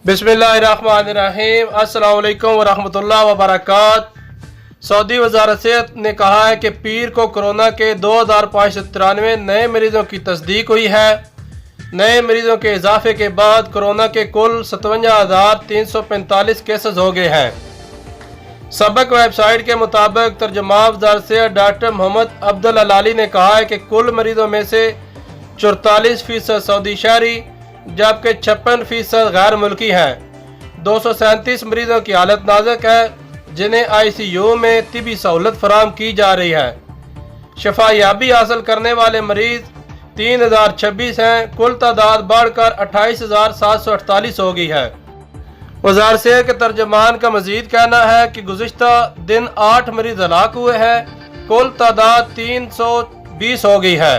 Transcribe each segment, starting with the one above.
बिस्मिल्लाहिर्रहमानिर्रहीम। अस्सलाम वालेकुम वरहमतुल्लाहि वबरकात। सऊदी वज़ारत सेहत ने कहा है कि पीर को कोरोना के 2593 नए मरीज़ों की तस्दीक हुई है। नए मरीज़ों के इजाफे के बाद कोरोना के कुल 57,345 केसेस हो गए हैं। सबक वेबसाइट के मुताबिक तर्जुमा वज़ारत सेहत डॉक्टर मोहम्मद अब्दुल अलाली ने कहा है कि कुल मरीज़ों में से 44% सऊदी शहरी जबकि 56% गैर मुल्की हैं। 237 मरीजों की हालत नाजुक है जिन्हें ICU में तिबी सहूलत फराम की जा रही है। शफायाबी हासिल करने वाले मरीज 3026 हैं। कुल तादाद बढ़कर 28,748 हो गई है। वज़ारत सेहत के तर्जुमान का मजीद कहना है कि गुज़िश्ता दिन 8 मरीज हलाक हुए हैं। कुल तादाद 320 हो गई है।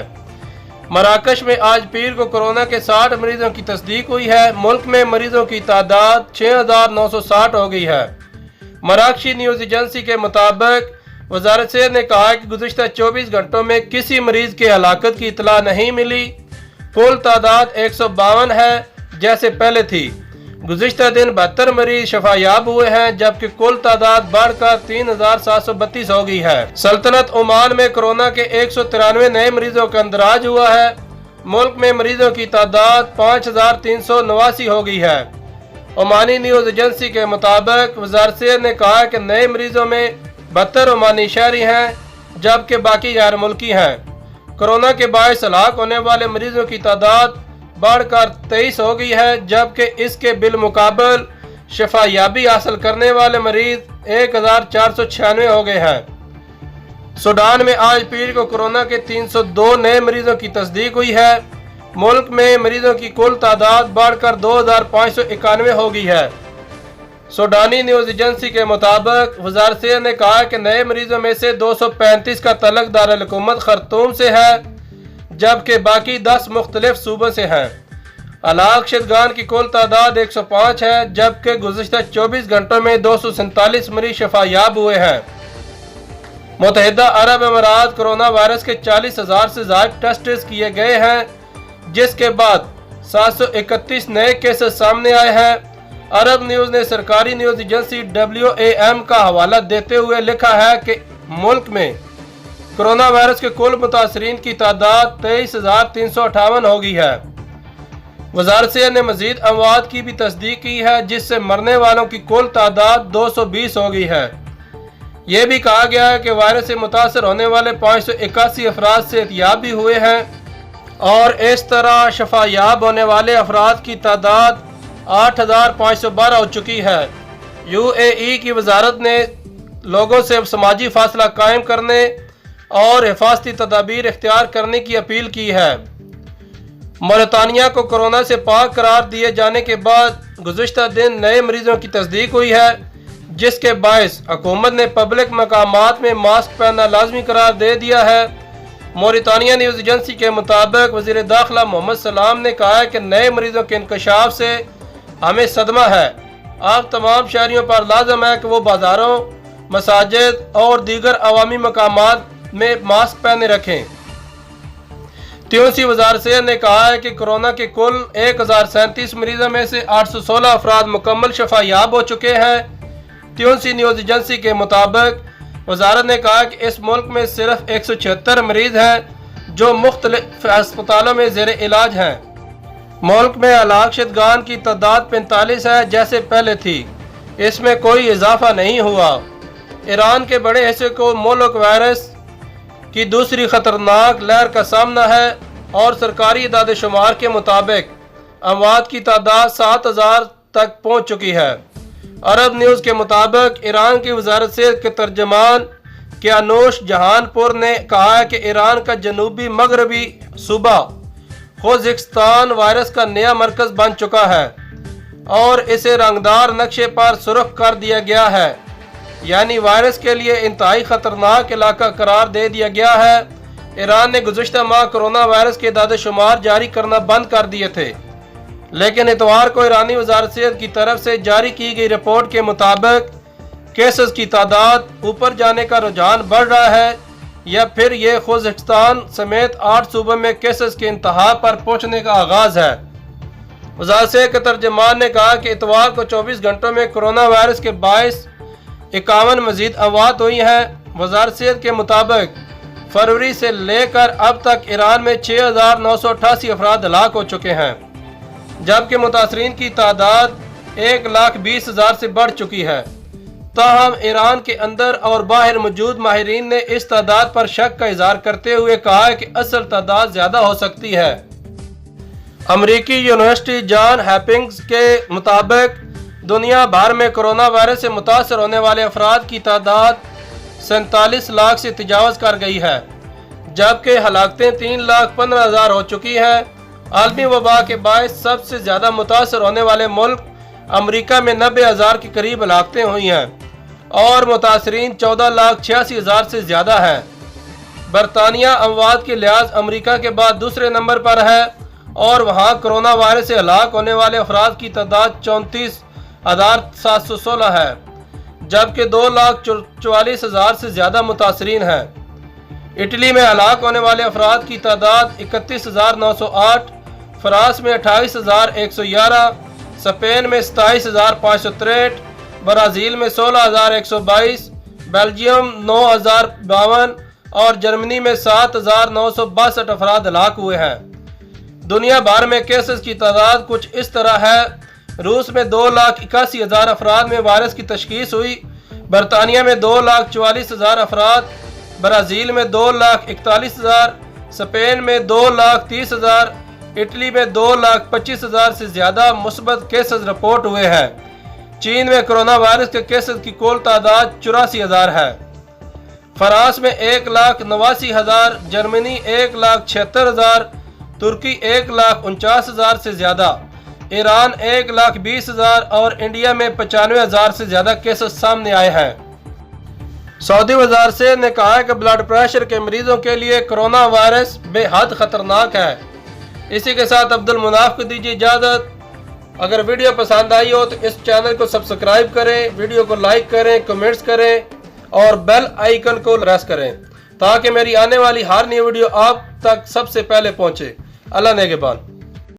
मराकश में आज पीर को कोरोना के 60 मरीजों की तस्दीक हुई है। मुल्क में मरीजों की तादाद 6,960 हो गई है। मराकशी न्यूज़ एजेंसी के मुताबिक वज़ारत सेहत ने कहा कि गुज़िश्ता 24 घंटों में किसी मरीज के हलाकत की इतला नहीं मिली। कुल तादाद 152 है जैसे पहले थी। गुज़िश्ता दिन 72 मरीज शफायाब हुए हैं जबकि कुल तादाद बढ़कर 3,732 हो गई है। सल्तनत ओमान में कोरोना के 193 नए मरीजों का अंदराज हुआ है। मुल्क में मरीजों की तादाद 5,389 हो गई है। ओमानी न्यूज़ एजेंसी के मुताबिक वज़ारत सेहत ने कहा कि नए मरीजों में 72 ओमानी शहरी हैं जबकि बाकी गैर मुल्की हैं। कोरोना के बायस हलाक होने वाले मरीजों की तादाद बढ़कर 23 हो गई है जबकि इसके बिलमुकाबल शफायाबी हासिल करने वाले मरीज 1,496 हो गए हैं। सूडान में आज पीर को कोरोना के 302 नए मरीजों की तस्दीक हुई है। मुल्क में मरीजों की कुल तादाद बढ़कर 2,591 हो गई है। सूडानी न्यूज़ एजेंसी के मुताबिक वज़ारत सेहत ने कहा कि नए मरीजों में से 235 का तलक दारुल हुकूमत खर्तूम से है जबकि बाकी 10 मुख्तलिफ सूबों से हैं। हलाक शुदगान की कुल तादाद 105 है जबकि गुज़िश्ता 24 घंटों में 247 मरीज शफायाब हुए हैं। मुत्तहिदा अरब अमीरात कोरोना वायरस के 40,000 से ज़ायद टेस्ट किए गए हैं जिसके बाद 731 नए केसेस सामने आए हैं। अरब न्यूज़ ने सरकारी न्यूज़ एजेंसी WAM का हवाला देते हुए लिखा है कि मुल्क में कोरोना वायरस के कुल मुतासरीन की तादाद 23,358 हो गई है। वज़ारत सेहत ने मजीद अमवात की भी तस्दीक की है जिससे मरने वालों की कुल तादाद 220 हो गई है। यह भी कहा गया है कि वायरस से मुतासर होने वाले 581 अफराद सेहतयाब भी हुए हैं और इस तरह शफायाब होने वाले अफराद की तादाद 8,512 हो चुकी है। UAE की वजारत ने लोगों से समाजी फासला कायम करने और हिफाजती तदाबीर इख्तियार करने की अपील की है। मोरितानिया को कोरोना से पाक करार दिए जाने के बाद गुज़िश्ता दिन नए मरीजों की तस्दीक हुई है जिसके बायस हुकूमत ने पब्लिक मकामात में मास्क पहनना लाजमी करार दे दिया है। मोरितानिया न्यूज़ एजेंसी के मुताबिक वज़ीर दाखिला मोहम्मद सलाम ने कहा है कि नए मरीजों के इंकशाफ से हमें सदमा है। अब तमाम शहरियों पर लाजम है कि वो बाजारों, मसाजिद और दीगर अवामी मकामात में मास्क पहने रखें। त्यूसी वज़ारत सेहत ने कहा है कि कोरोना के कुल 1,037 मरीजों में से 816 अफराद मुकम्मल शफायाब हो चुके हैं। त्यूसी न्यूज़ एजेंसी के मुताबिक वज़ारत ने कहा कि इस मुल्क में सिर्फ 176 मरीज हैं जो मुख्तलिफ अस्पतालों में ज़ेर इलाज हैं। मुल्क में हलाक शुदगान की तादाद 45 है जैसे पहले थी। इसमें कोई इजाफा नहीं हुआ। ईरान के बड़े हिस्से को मुल्क वायरस की दूसरी खतरनाक लहर का सामना है और सरकारी इदाद शुमार के मुताबिक अमवात की तादाद 7,000 तक पहुँच चुकी है। अरब न्यूज़ के मुताबिक ईरान की वज़ारत सेहत के तर्जमान कियानुश जहानपुर ने कहा है कि ईरान का जनूबी मगरबी सूबा खोजिस्तान वायरस का नया मरकज़ बन चुका है और इसे रंगदार नक्शे पर सुर्ख कर दिया गया है, यानी वायरस के लिए इंतहाई खतरनाक इलाका करार दे दिया गया है। ईरान ने गुज़िश्ता माह कोरोना वायरस के दाद शुमार जारी करना बंद कर दिए थे, लेकिन इतवार को ईरानी वज़ारत सेहत की तरफ से जारी की गई रिपोर्ट के मुताबिक केसेस की तादाद ऊपर जाने का रुझान बढ़ रहा है या फिर ये खोजिस्तान समेत 8 सूबों में केसेस के इंतहा पर पहुँचने का आगाज़ है। وزارت صحت کے ترجمان نے کہا کہ اتوار کو 24 گھنٹوں میں کورونا وائرس کے باعث 51 مزید اموات ہوئی ہیں۔ وزارت صحت کے مطابق فروری سے لے کر اب تک ایران میں 6,988 افراد ہلاک ہو چکے ہیں، جبکہ متاثرین کی تعداد 1,20,000 سے بڑھ چکی ہے۔ تاہم ایران کے اندر اور باہر موجود ماہرین نے اس تعداد پر شک کا اظہار کرتے ہوئے کہا ہے کہ اصل تعداد زیادہ ہو سکتی ہے۔ امریکی یونیورسٹی جان ہاپکنس کے مطابق دنیا بھر میں کورونا وائرس سے متاثر ہونے والے افراد کی تعداد 47 لاکھ سے تجاوز کر گئی ہے، جبکہ ہلاکتیں 3,15,000 ہو چکی ہیں۔ عالمی وبا کے باعث سب سے زیادہ متاثر ہونے والے ملک امریکہ میں 90,000 کے قریب ہلاکتیں ہوئی ہیں اور متاثرین 14,86,000 سے زیادہ ہیں۔ برطانیہ اموات کے لحاظ امریکہ کے بعد دوسرے نمبر پر ہے اور وہاں کرونا وائرس سے ہلاک ہونے والے افراد کی تعداد 34,716 ہے، جبکہ 2,44,000 سے زیادہ متاثرین ہیں۔ اٹلی میں ہلاک ہونے والے افراد کی تعداد 31,908، فرانس میں 28,111، اسپین میں 27,563، برازیل میں 16,122، بیلجیم 9,052 اور جرمنی میں 7,962 افراد ہلاک ہوئے ہیں۔ دنیا بھر میں کیسز کی تعداد کچھ اس طرح ہے۔ روس میں 2,81,000 افراد میں وائرس کی تشخیص ہوئی، برطانیہ میں 2,44,000 افراد، برازیل میں 2,41,000، اسپین میں 2,30,000، اٹلی میں 2,25,000 سے زیادہ مثبت کیسز رپورٹ ہوئے ہیں۔ چین میں کرونا وائرس کے کیسز کی کل تعداد 84,000 ہے۔ فرانس میں 1,89,000، جرمنی 1,76,000، ترکی 1,49,000 سے زیادہ، ایران 1,20,000 اور انڈیا میں 95,000 سے زیادہ کیسز سامنے آئے ہیں۔ سعودی وزارت صحت نے کہا ہے کہ بلڈ پریشر کے مریضوں کے لیے کرونا وائرس بے حد خطرناک ہے۔ اسی کے ساتھ عبد المناف کو دیجیے اجازت۔ اگر ویڈیو پسند آئی ہو تو اس چینل کو سبسکرائب کریں، ویڈیو کو لائک کریں، کمنٹس کریں اور بیل آئیکن کو پریس کریں تاکہ میری آنے والی ہر نئی ویڈیو آپ تک سب سے پہلے پہنچے۔ اللہ نگہبان۔